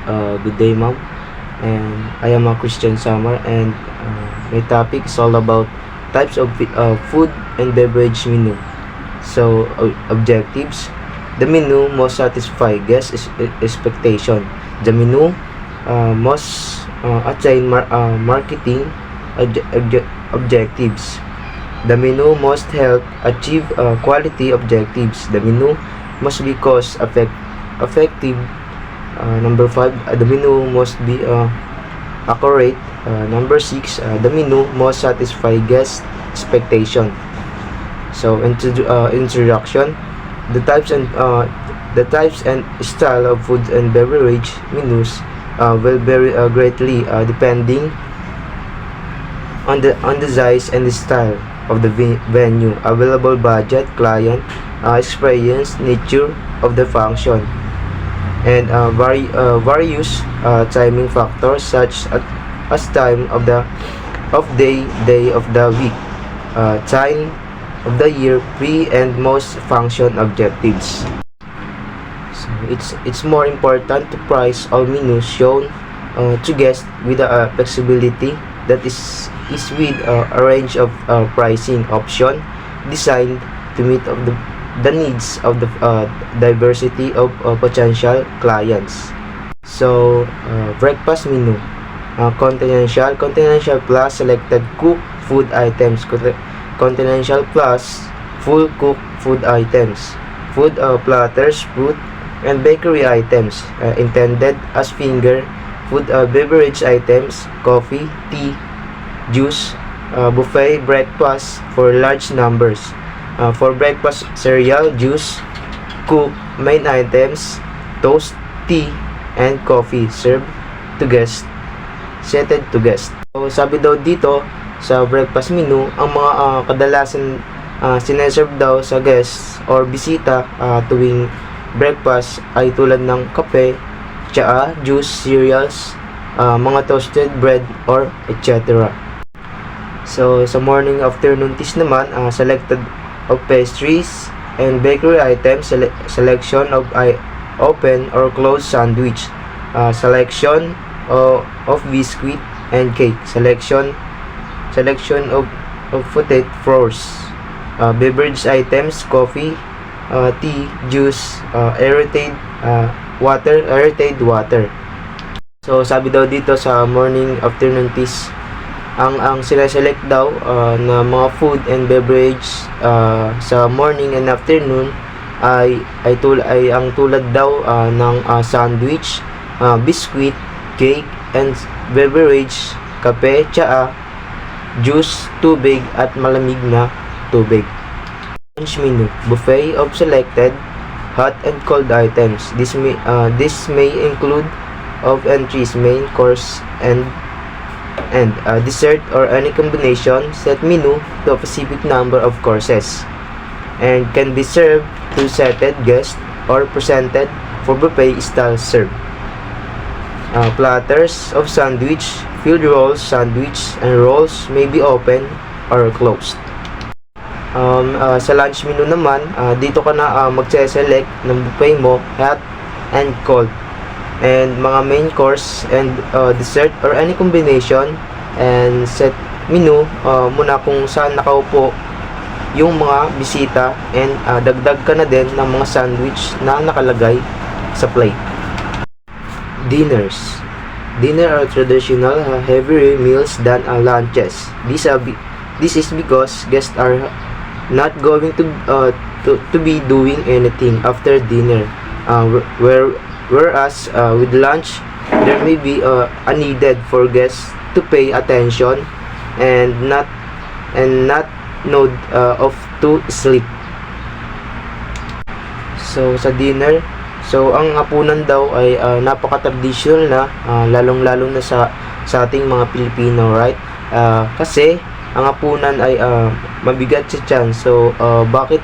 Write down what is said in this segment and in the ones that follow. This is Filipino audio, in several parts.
Good day, ma'am. And I am a Christian Summer, and my topic is all about types of food and beverage menu. So, objectives. The menu must satisfy guest expectation. The menu must attain marketing objectives. The menu must help achieve quality objectives. The menu must be cost effective. Number 5, the menu must be accurate. Number 6, the menu must satisfy guest expectation. So, introduction. The types and style of food and beverage menus will vary greatly depending on the size and the style of the venue, available budget, client experience, nature of the function, and various timing factors such as time of day of the week, time of the year, pre and most function objectives. So it's more important to price all menus shown to guests with a flexibility that is with a range of pricing option designed to meet the needs of the diversity of potential clients. So, breakfast menu. Continental plus selected cooked food items. Continental plus full cooked food items. Food platters, fruit, and bakery items intended as finger food beverage items, coffee, tea, juice, buffet breakfast for large numbers. For breakfast, cereal, juice, cook, main items, toast, tea, and coffee served to guests, seated to guests. So, sabi daw dito sa breakfast menu, ang mga kadalasan sineserve daw sa guests or bisita tuwing breakfast ay tulad ng kape, tsaa, juice, cereals, mga toasted bread, or etc. So, sa morning afternoon teas naman, selected of pastries and bakery items, selection of open or closed sandwich, selection of biscuit and cake, selection of potato flours, beverage items, coffee, tea, juice, aerated water. So, sabi daw dito sa morning afternoon teas, ang sila-select daw na mga food and beverage sa morning and afternoon ay ang tulad daw ng sandwich, biscuit, cake, and beverage, kape, tsaa, juice, tubig, at malamig na tubig. Lunch menu, buffet of selected hot and cold items. This may include of entries, main course, and dessert or any combination. Set menu to a specific number of courses and can be served to seated guests or presented for buffet style serve. Platters of sandwich, filled rolls, sandwich, and rolls may be open or closed. Sa lunch menu naman, dito ka na magse-select ng buffet mo, hot and cold, and mga main course and dessert or any combination, and set menu muna kung saan nakaupo yung mga bisita, and dagdag ka na din ng mga sandwich na nakalagay sa plate. Dinners. Dinner are traditional heavier meals than lunches. This is because guests are not going to be doing anything after dinner, whereas with lunch there may be a needed for guests to pay attention and not nod off to sleep. So, sa dinner, ang hapunan daw ay napaka-traditional na, lalong-lalo na sa ating mga Pilipino, right? Kasi ang hapunan ay mabigat sa tiyan. So, bakit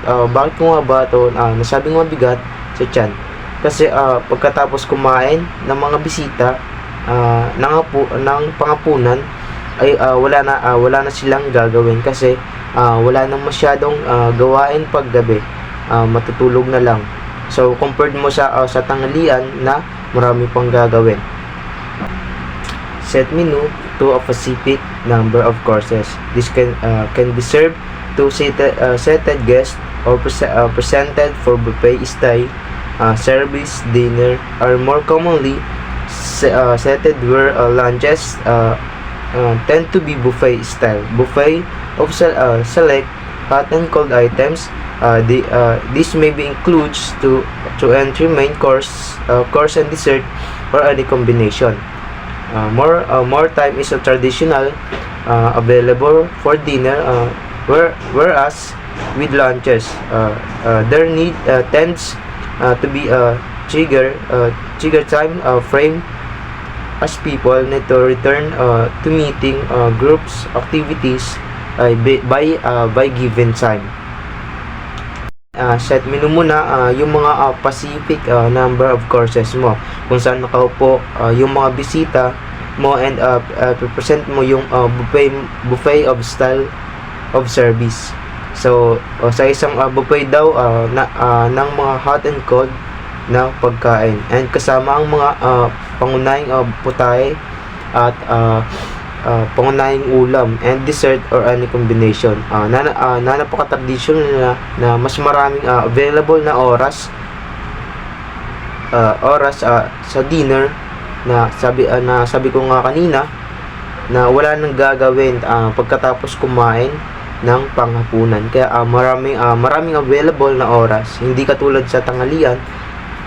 ko nga ba ito nasabing mabigat sa tiyan? Kasi pagkatapos kumain ng mga bisita ng panghapunan ay wala na silang gagawin kasi wala nang masyadong gawain paggabi, matutulog na lang. So compared mo sa tanghalian na marami pang gagawin. set menu to a specific number of courses. This can be served to seated guests or presented for buffet style service. Dinner are more commonly seated, where lunches tend to be buffet style. Buffet of select hot and cold items. This may be includes to entry, main course, course and dessert, or any combination. More time is a traditional available for dinner, whereas with lunches, their need tends to be a trigger time frame, as people need to return to meeting groups activities by given time. Set menu muna yung mga specific number of courses mo, kung saan nakaupo yung mga bisita mo, and present mo yung buffet of style of service. So sa isang buffet daw ng mga hot and cold na pagkain, and kasama ang mga pangunahing putahe at pangunahing ulam and dessert or any combination. Napaka-traditional na mas maraming available na oras sa dinner, na sabi ko nga kanina na wala nang gagawin pagkatapos kumain ng panghapunan. Kaya maraming available na oras, hindi katulad sa tanghalian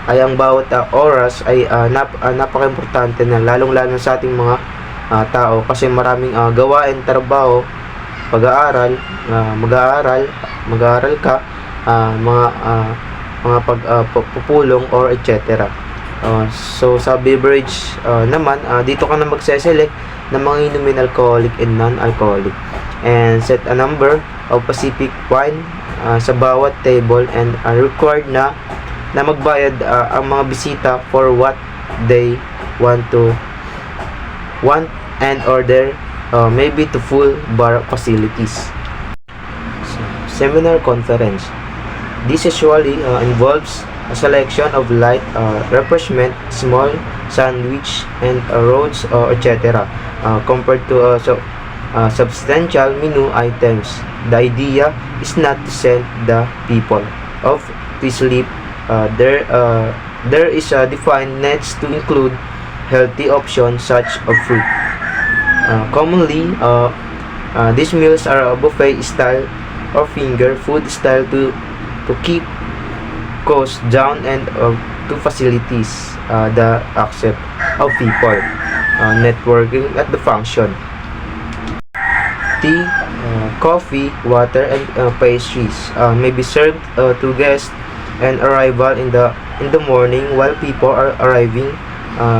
ay ang bawat oras ay napaka-importante na, lalong-lalo sa ating mga tao, kasi maraming gawain, trabaho, pag-aaral, mag-aaral ka, mga pagpupulong or etc. So sa beverage naman, dito ka na magse-select ng mga inumin, alcoholic and non-alcoholic, and set a number of specific wine sa bawat table, and required na magbayad ang mga bisita for what they want and order, maybe to full bar facilities. Seminar conference. This usually involves a selection of light refreshment, small sandwich, and roads, etc. Compared to substantial menu items. The idea is not to send the people off to sleep. There is a defined needs to include healthy options such as fruit. Commonly, these meals are buffet style or finger food style to keep costs down, and to facilities the accept of people networking at the function. Tea, coffee, water, and pastries may be served to guests and arrival in the morning, while people are arriving,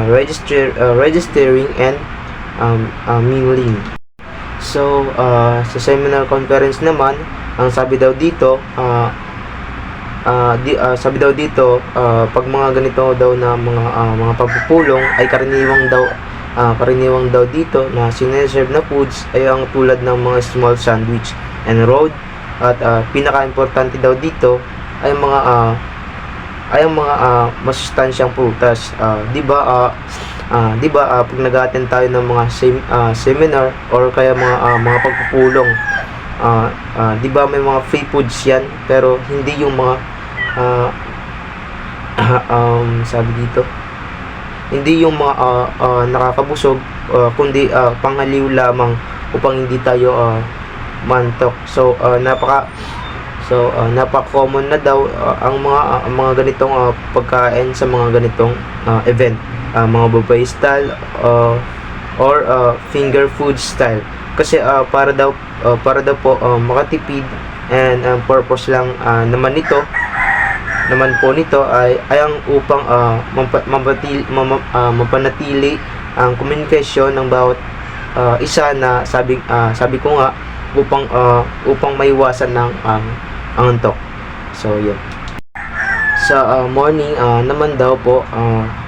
registering, and mingling. So sa seminar conference naman, ang sabi daw dito pag mga ganito daw na mga pagpupulong ay karaniwang daw dito na sineserve na foods ay ang tulad ng mga small sandwich and road, at pinaka-importante daw dito ay mga masustansyang prutas. Di ba pag nag-attend tayo ng mga seminar or kaya mga pagpupulong, di ba may mga free foods yan, pero hindi yung mga sabi dito, hindi yung mga nakakabusog, kundi pangaliw lamang upang hindi tayo mantok. So napaka-common na daw ang mga ganitong pagkain sa mga ganitong event, mga buffet style or finger food style, kasi para daw po makatipid, and purpose lang naman po nito ay ang upang mapanatili ang komunikasyon ng bawat isa, na sabi ko nga, upang maiwasan ng antok. So yun. Sa morning naman daw po,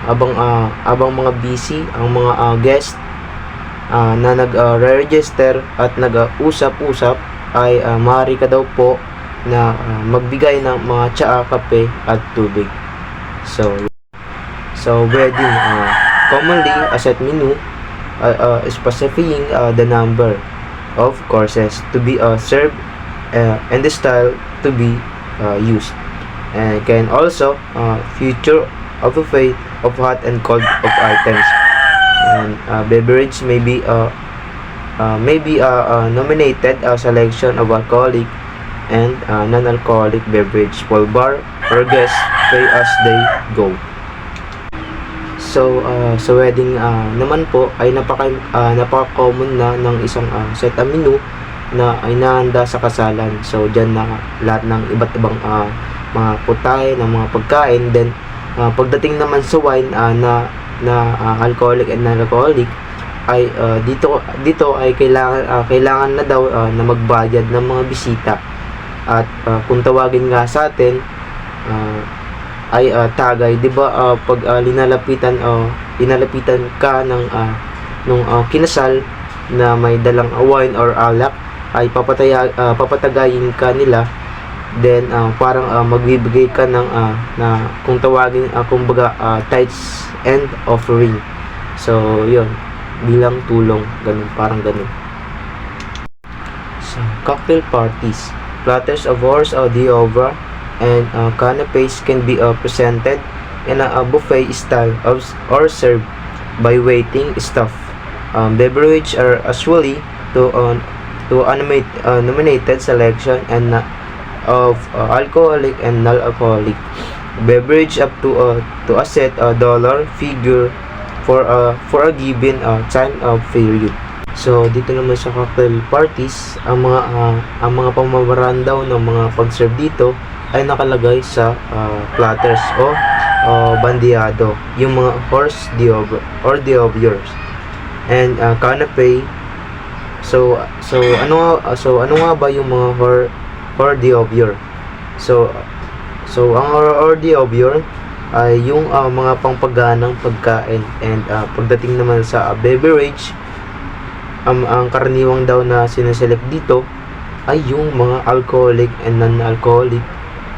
abang mga busy ang mga guest na nag-register at nag-usap-usap, ay maaari ka daw po na magbigay ng mga tsaa, kape at tubig. So wedding, commonly a set menu specifying the number of courses to be served and the style to be used, and can also feature of a fate of hot and cold of items, and beverage may be nominated selection of alcoholic and non-alcoholic beverage full bar or guests pay as they go. So, sa wedding naman po ay napaka-common na ng isang set menu na inahanda sa kasalan. So, dyan na lahat ng iba't ibang mga putahe, ng mga pagkain. Then, pagdating naman sa wine na alcoholic and non-alcoholic, ay dito ay kailangan na daw na magbayad ng mga bisita. At kung tawagin nga sa atin, ay tagay, 'di ba? Pag inalapitan ka ng nung kinasal na may dalang wine or alak, ay papatagayin ka nila. Then parang magbibigay ka ng na kung tawagin kumbaga tithes and offering. So 'yun, bilang tulong, ganun, parang ganun. So, cocktail parties, platters of horse d'oeuvre and canapes can be presented in a buffet style or served by waiting staff. Beverage are usually to nominated selection and of alcoholic and non-alcoholic beverage up to a set dollar figure for a given time of period. So dito naman sa cocktail parties, ang mga pamamaraan daw ng mga pag-serve dito ay nakalagay sa platters o bandeado, yung mga horse d'oeuvre or d'oeuvres and canapé. So ano nga ba yung mga hors d'oeuvre? So ang hors d'oeuvre ay yung mga pangpaganang pagkain, and pagdating naman sa beverage, ang karaniwang daw na sineselect dito ay yung mga alcoholic and non-alcoholic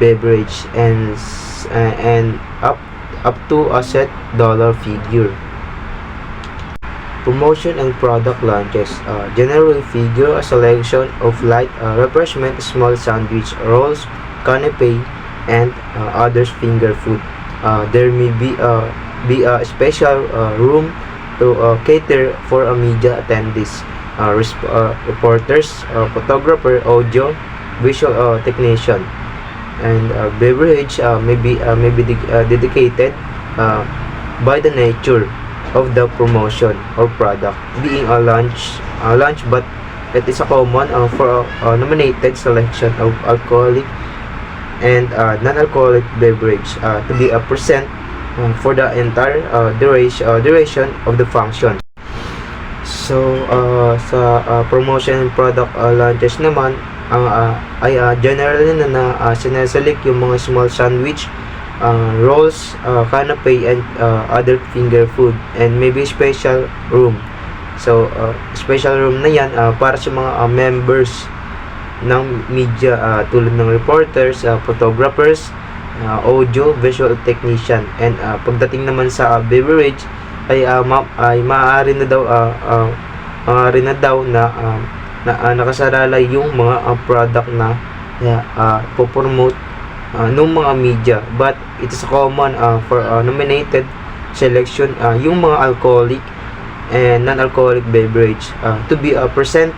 beverage and up to a set dollar figure. Promotion and product launches generally figure a selection of light refreshment, small sandwich, rolls, canapé, and others finger food. There may be a special room to cater for a media attendees, reporters, photographer, audio, visual technician, and beverage may be dedicated by the nature of the promotion or product being a lunch, but it is a common for a nominated selection of alcoholic and non-alcoholic beverage to be present for the entire duration of the function. So sa promotion and product launches naman, ay generally na sineselect yung mga small sandwich, rolls, canapé, and other finger food, and maybe special room. So special room na yan para sa mga members ng media, tulad ng reporters, photographers, audio, visual technician. And pagdating naman sa beverage ay maaari na daw na nakasalalay yung mga product na popromote ng mga media, but it is common for nominated selection yung mga alcoholic and non-alcoholic beverage to be present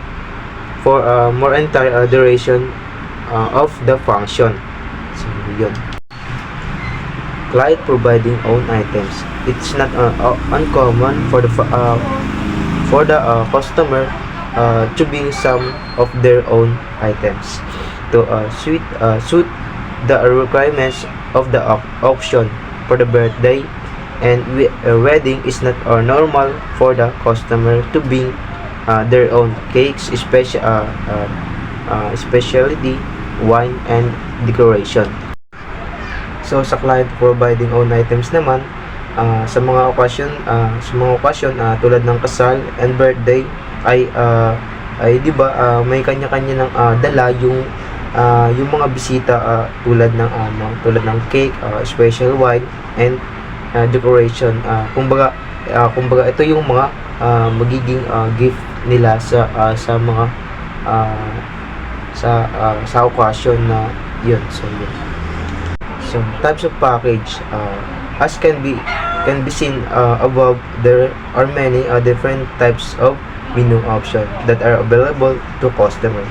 for more entire duration of the function. So yun. Client providing own items. It's not uncommon for the customer to bring some of their own items to suit the requirements of the auction. For the birthday and wedding, is not normal for the customer to bring their own cakes, specialty wine, and decoration. So sa client providing own items naman, sa mga okasyon tulad ng kasal and birthday ay di ba may kanya-kanya ng dala yung mga bisita, tulad ng cake, special wine, and decoration. Kumbaga kumbaga ito yung mga magiging gift nila sa mga sa occasion na yun. So types of package, as can be seen above, there are many different types of menu option that are available to customer.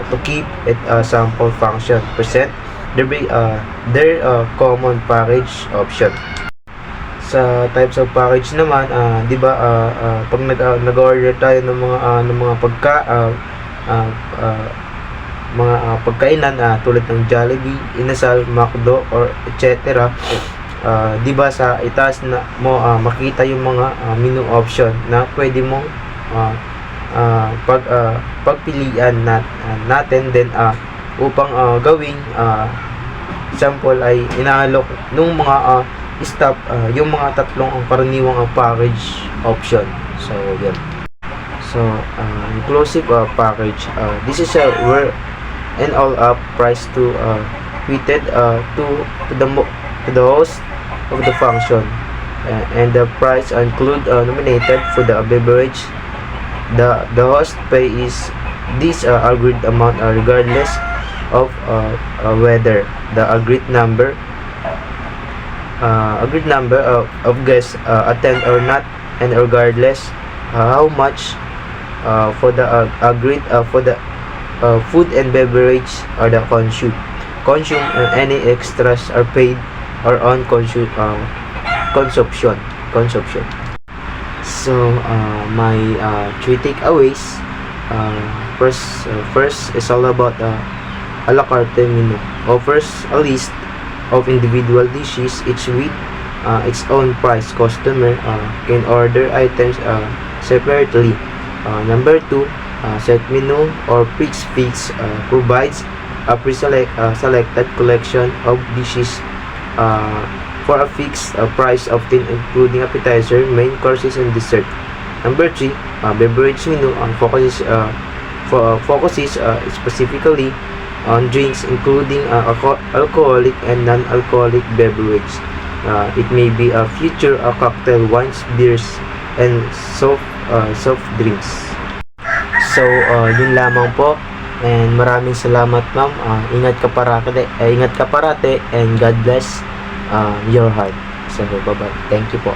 To keep it sample function present, their common package option. Sa types of package naman, 'di ba, pag nag-order tayo ng mga pagkainan tulad ng Jollibee, Inasal, McDo or etc. 'Di ba sa itaas na mo makita yung mga menu option na pwede mong pagpilian natin din upang gawing sample ay inaalok nung mga staff yung mga tatlong karaniwang package option. So yan. So inclusive package, this is where and all price to tweeted to the host of the function, and the price include nominated for the beverage. The host pay is this agreed amount regardless of whether the agreed number of guests attend or not, and regardless how much for the agreed for the food and beverage or the consume any extras are paid or on consumption. So my 3 takeaways, first is all about a la carte menu offers a list of individual dishes, each with its own price. Customer can order items separately. Number 2, set menu or Prix Fixe provides a selected collection of dishes for a fixed price, often including appetizer, main courses, and dessert. Number 3, beverage menu focuses specifically on drinks, including alcoholic and non-alcoholic beverage. It may be a future cocktail, wines, beers, and soft drinks. So yun lamang po, and maraming salamat ma'am. Ingat ka parate, and God bless your heart. So bye bye, thank you po.